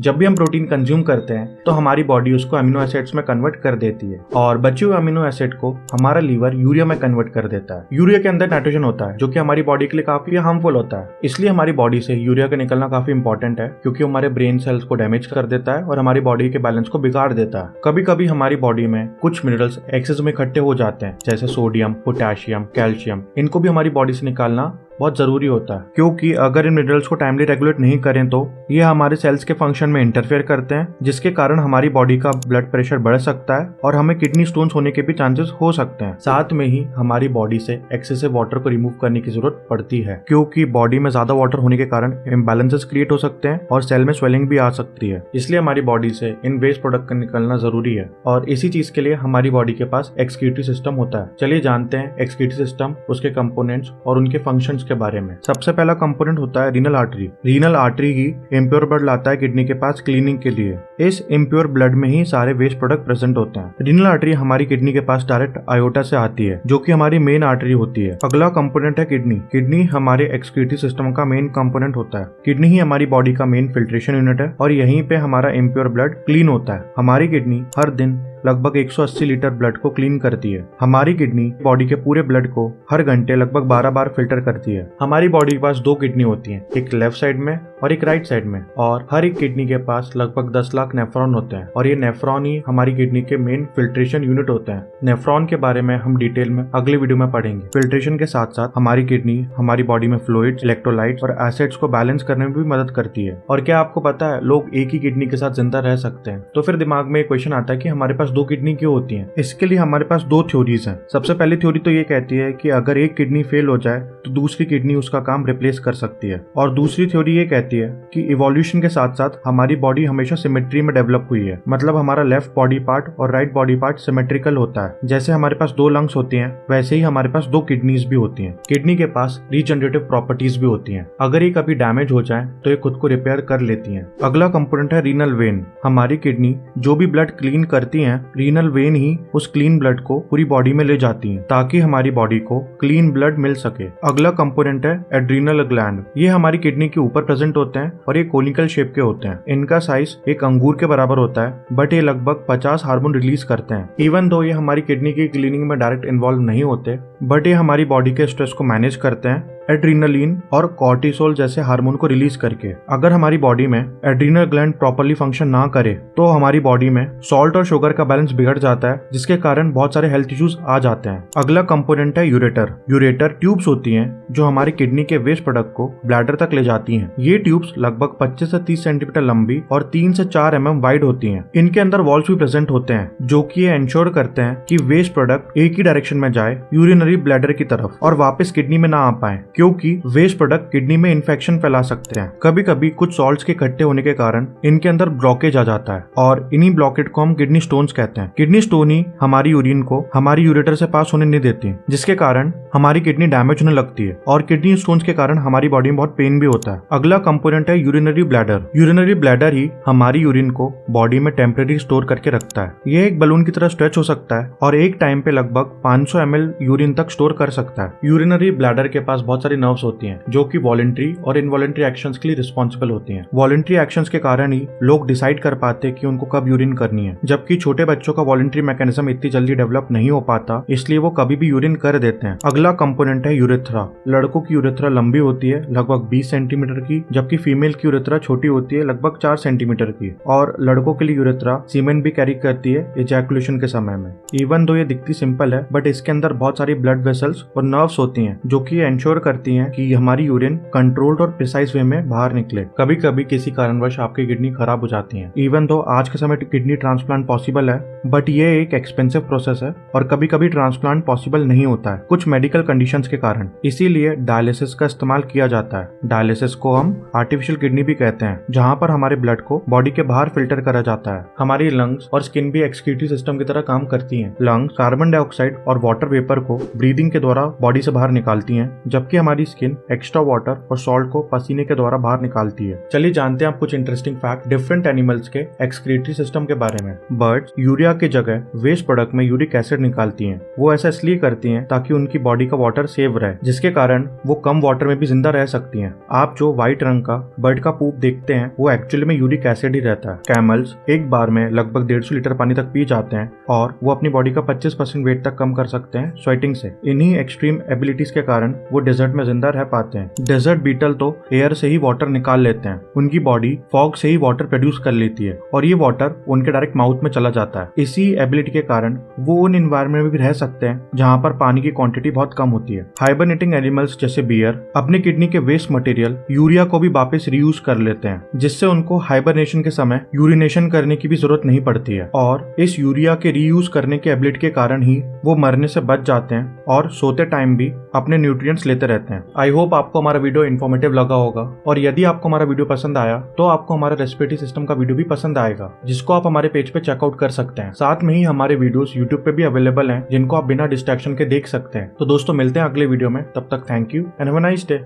जब भी हम प्रोटीन कंज्यूम करते हैं तो हमारी बॉडी उसको अमीनो एसिड्स में कन्वर्ट कर देती है और बचे हुए अमीनो एसिड को हमारा लीवर यूरिया में कन्वर्ट कर देता है। यूरिया के अंदर नाइट्रोजन होता है जो कि हमारी बॉडी के लिए काफी हार्मफुल होता है, इसलिए हमारी बॉडी से यूरिया का निकलना काफी इंपॉर्टेंट है क्योंकि हमारे ब्रेन सेल्स को डैमेज कर देता है और हमारी बॉडी के बैलेंस को बिगाड़ देता है। कभी कभी हमारी बॉडी में कुछ मिनरल्स एक्सेस में इकट्ठे हो जाते हैं जैसे सोडियम, पोटेशियम, कैल्शियम। इनको भी हमारी बॉडी से निकालना बहुत जरूरी होता है क्योंकि अगर इन मिनरल्स को टाइमली रेगुलेट नहीं करें तो ये हमारे सेल्स के फंक्शन में इंटरफेयर करते हैं, जिसके कारण हमारी बॉडी का ब्लड प्रेशर बढ़ सकता है और हमें किडनी स्टोन्स होने के भी चांसेस हो सकते हैं। साथ में ही हमारी बॉडी से एक्सेसिव वाटर को रिमूव करने की जरूरत पड़ती है क्योंकि बॉडी में ज्यादा वाटर होने के कारण इम्बैलेंसेस क्रिएट हो सकते हैं और सेल में स्वेलिंग भी आ सकती है। इसलिए हमारी बॉडी से इन वेस्ट प्रोडक्ट का निकलना जरूरी है और इसी चीज के लिए हमारी बॉडी के पास एक्सक्रीटरी सिस्टम होता है। चलिए जानते हैं एक्सक्रीटरी सिस्टम, उसके कंपोनेंट्स और उनके फंक्शंस के बारे में। सबसे पहला कंपोनेंट होता है रीनल आर्टरी। रीनल आर्टरी ही इम्प्योर ब्लड लाता है किडनी के पास क्लीनिंग के लिए। इस इम्प्योर ब्लड में ही सारे वेस्ट प्रोडक्ट प्रेजेंट होते हैं। रीनल आर्टरी हमारी किडनी के पास डायरेक्ट आयोटा से आती है जो कि हमारी मेन आर्टरी होती है। अगला कंपोनेंट है किडनी। किडनी हमारे एक्सक्रीटरी सिस्टम का मेन कंपोनेंट होता है। किडनी ही हमारी बॉडी का मेन फिल्ट्रेशन यूनिट है और यहीं पे हमारा इम्प्योर ब्लड क्लीन होता है। हमारी किडनी हर दिन लगभग 180 लीटर ब्लड को क्लीन करती है। हमारी किडनी बॉडी के पूरे ब्लड को हर घंटे लगभग 12 बार फिल्टर करती है। हमारी बॉडी के पास 2 किडनी होती हैं, एक लेफ्ट साइड में और एक राइट साइड में, और हर एक किडनी के पास लगभग 10 लाख नेफ्रॉन होते हैं और ये नेफ्रॉन ही हमारी किडनी के मेन फिल्ट्रेशन यूनिट होते हैं। नेफ्रॉन के बारे में हम डिटेल में अगले वीडियो में पढ़ेंगे। फिल्ट्रेशन के साथ साथ हमारी किडनी हमारी बॉडी में फ्लूइड्स, इलेक्ट्रोलाइट्स और एसिड्स को बैलेंस करने में भी मदद करती है। और क्या आपको पता है लोग एक ही किडनी के साथ जिंदा रह सकते हैं? तो फिर दिमाग में एक क्वेश्चन आता है कि हमारे पास 2 किडनी क्यों होती हैं? इसके लिए हमारे पास 2 थ्योरीज हैं। सबसे पहली थ्योरी तो ये कहती है कि अगर एक किडनी फेल हो जाए तो दूसरी किडनी उसका काम रिप्लेस कर सकती है, और दूसरी थ्योरी ये कहती है कि इवोल्यूशन के साथ साथ हमारी बॉडी हमेशा सिमेट्री में डेवलप हुई है। मतलब हमारा लेफ्ट बॉडी पार्ट और राइट बॉडी पार्ट सिमेट्रिकल होता है। जैसे हमारे पास 2 लंग्स होती हैं वैसे ही हमारे पास 2 किडनीज भी होती हैं। किडनी के पास रीजनरेटिव प्रॉपर्टीज भी होती हैं। अगर ये कभी डैमेज हो जाए तो ये खुद को रिपेयर कर लेती हैं। अगला कंपोनेंट है रीनल वेन। हमारी किडनी जो भी ब्लड क्लीन करती हैं, रीनल वेन ही उस क्लीन ब्लड को पूरी बॉडी में ले जाती हैं ताकि हमारी बॉडी को क्लीन ब्लड मिल सके। अगला कंपोनेंट है एड्रीनल ग्लैंड। ये हमारी किडनी के ऊपर प्रेजेंट होते हैं और ये कोनिकल शेप के होते हैं। इनका साइज एक अंगूर के बराबर होता है, बट ये लगभग 50 हार्मोन रिलीज करते हैं। इवन दो ये हमारी किडनी की क्लीनिंग में डायरेक्ट इन्वॉल्व नहीं होते, बट ये हमारी बॉडी के स्ट्रेस को मैनेज करते हैं एड्रीनलिन और कॉर्टिसोल जैसे हार्मोन को रिलीज करके। अगर हमारी बॉडी में एड्रीनल ग्लैंड प्रॉपर्ली फंक्शन ना करे तो हमारी बॉडी में सॉल्ट और शुगर का बैलेंस बिगड़ जाता है, जिसके कारण बहुत सारे हेल्थ इश्यूज आ जाते हैं। अगला कंपोनेंट है यूरेटर। यूरेटर ट्यूब्स होती हैं जो हमारी किडनी के वेस्ट प्रोडक्ट को ब्लैडर तक ले जाती हैं। ये ट्यूब्स लगभग 25 से 30 सेंटीमीटर लंबी और 3 से 4 mm वाइड होती हैं। इनके अंदर वॉल्व्स भी प्रेजेंट होते हैं जो कि ये इंश्योर करते हैं कि वेस्ट प्रोडक्ट एक ही डायरेक्शन में जाए यूरिनरी ब्लैडर की तरफ और वापस किडनी में ना आ पाए, क्योंकि वेस्ट प्रोडक्ट किडनी में इन्फेक्शन फैला सकते हैं। कभी कभी कुछ सॉल्ट्स के इकट्ठे होने के कारण इनके अंदर ब्लॉकेज आ जाता है और इन्हीं ब्लॉकेज को हम किडनी स्टोन्स कहते हैं। किडनी स्टोन ही हमारी यूरिन को हमारी यूरेटर से पास होने नहीं देती, जिसके कारण हमारी किडनी डैमेज होने लगती है और किडनी स्टोन्स के कारण हमारी बॉडी में बहुत पेन भी होता है। अगला कंपोनेंट है यूरिनरी ब्लैडर। यूरिनरी ब्लैडर ही हमारी यूरिन को बॉडी में टेम्परेरी स्टोर करके रखता है। यह एक बलून की तरह स्ट्रेच हो सकता है और एक टाइम पे लगभग 500 ml यूरिन तक स्टोर कर सकता है। यूरिनरी ब्लैडर के पास बहुत सारी नर्व्स होती हैं जो कि वॉलंटरी और इनवॉलंटरी एक्शंस के लिए रिस्पॉन्सिबल होती हैं। वॉलंटरी एक्शंस के कारण ही लोग डिसाइड कर पाते हैं कि उनको कब यूरिन करनी है, जबकि छोटे बच्चों का वॉलंटरी मैकेनिज्म इतनी जल्दी डेवलप नहीं हो पाता, इसलिए वो कभी भी यूरिन कर देते हैं। अगला कंपोनेंट है यूरेथ्रा। लड़कों की यूरेथ्रा लंबी होती है लगभग 20 सेंटीमीटर की, जबकि फीमेल की यूरेथ्रा छोटी होती है लगभग 4 सेंटीमीटर की। और लड़कों के लिए यूरेथ्रा सीमेन भी कैरी करती है इजैकुलेशन के समय में। इवन दो ये दिखती सिंपल है, बट इसके अंदर बहुत सारी ब्लड वेसल्स और नर्व्स होती हैं जो कि इंश्योर करती हैं कि हमारी यूरिन कंट्रोल्ड और प्रिसाइज वे में बाहर निकले। कभी कभी किसी कारणवश आपकी किडनी खराब हो जाती है। इवन दो आज के समय किडनी ट्रांसप्लांट पॉसिबल है, बट ये एक एक्सपेंसिव प्रोसेस है और कभी कभी ट्रांसप्लांट पॉसिबल नहीं होता है कुछ मेडिकल कंडीशंस के कारण। इसीलिए डायलिसिस का इस्तेमाल किया जाता है। डायलिसिस को हम आर्टिफिशियल किडनी भी कहते हैं, जहाँ पर हमारे ब्लड को बॉडी के बाहर फिल्टर करा जाता है। हमारी लंग्स और स्किन भी एक्सक्रीटरी सिस्टम की तरह काम करती हैं। लंग्स कार्बन डाइऑक्साइड और वाटर वेपर को ब्रीदिंग के द्वारा बॉडी से बाहर निकालती हैं, जबकि हमारी स्किन एक्स्ट्रा वाटर और सॉल्ट को पसीने के द्वारा बाहर निकालती है। चलिए जानते हैं आप कुछ इंटरेस्टिंग फैक्ट डिफरेंट एनिमल्स के एक्सक्रीटरी सिस्टम के बारे में। बर्ड्स यूरिया की जगह वेस्ट प्रोडक्ट में यूरिक एसिड निकालती हैं। वो ऐसा इसलिए करती हैं ताकि उनकी बॉडी का वाटर सेव रहे, जिसके कारण वो कम वाटर में भी जिंदा रह सकती हैं। आप जो व्हाइट रंग का बर्ड का पूप देखते हैं वो एक्चुअली में यूरिक एसिड ही रहता है। कैमल्स एक बार में लगभग 150 लीटर पानी तक पी जाते हैं और वो अपनी बॉडी का 25% वेट तक कम कर सकते हैं स्वेटिंग से। इन्हीं एक्सट्रीम एबिलिटीज के कारण वो डेजर्ट में जिंदा रह पाते हैं। डेजर्ट बीटल तो एयर से ही वाटर निकाल लेते हैं। उनकी बॉडी फॉग से ही वाटर प्रोड्यूस कर लेती है और ये वाटर उनके डायरेक्ट माउथ में चला जाता है। इसी एबिलिटी के कारण वो उन एनवायरनमेंट में भी रह सकते हैं जहाँ पर पानी की क्वांटिटी बहुत कम होती है। हाइबरनेटिंग एनिमल्स जैसे बियर अपने किडनी के वेस्ट मटेरियल यूरिया को भी वापस रीयूज कर लेते हैं, जिससे उनको हाइबरनेशन के समय यूरिनेशन करने की भी जरूरत नहीं पड़ती है और इस यूरिया के रीयूज करने के एबिलिटी के कारण ही वो मरने से बच जाते हैं और सोते टाइम भी अपने न्यूट्रिएंट्स लेते रहते हैं। आई होप आपको हमारा वीडियो इन्फॉर्मेटिव लगा होगा और यदि आपको हमारा वीडियो पसंद आया तो आपको हमारा रेस्पिरेटरी सिस्टम का वीडियो भी पसंद आएगा, जिसको आप हमारे पेज पे चेकआउट कर सकते हैं। साथ में ही हमारे वीडियोस यूट्यूब पे भी अवेलेबल हैं, जिनको आप बिना डिस्ट्रैक्शन के देख सकते हैं। तो दोस्तों मिलते हैं अगले वीडियो में, तब तक thank you and have a nice day.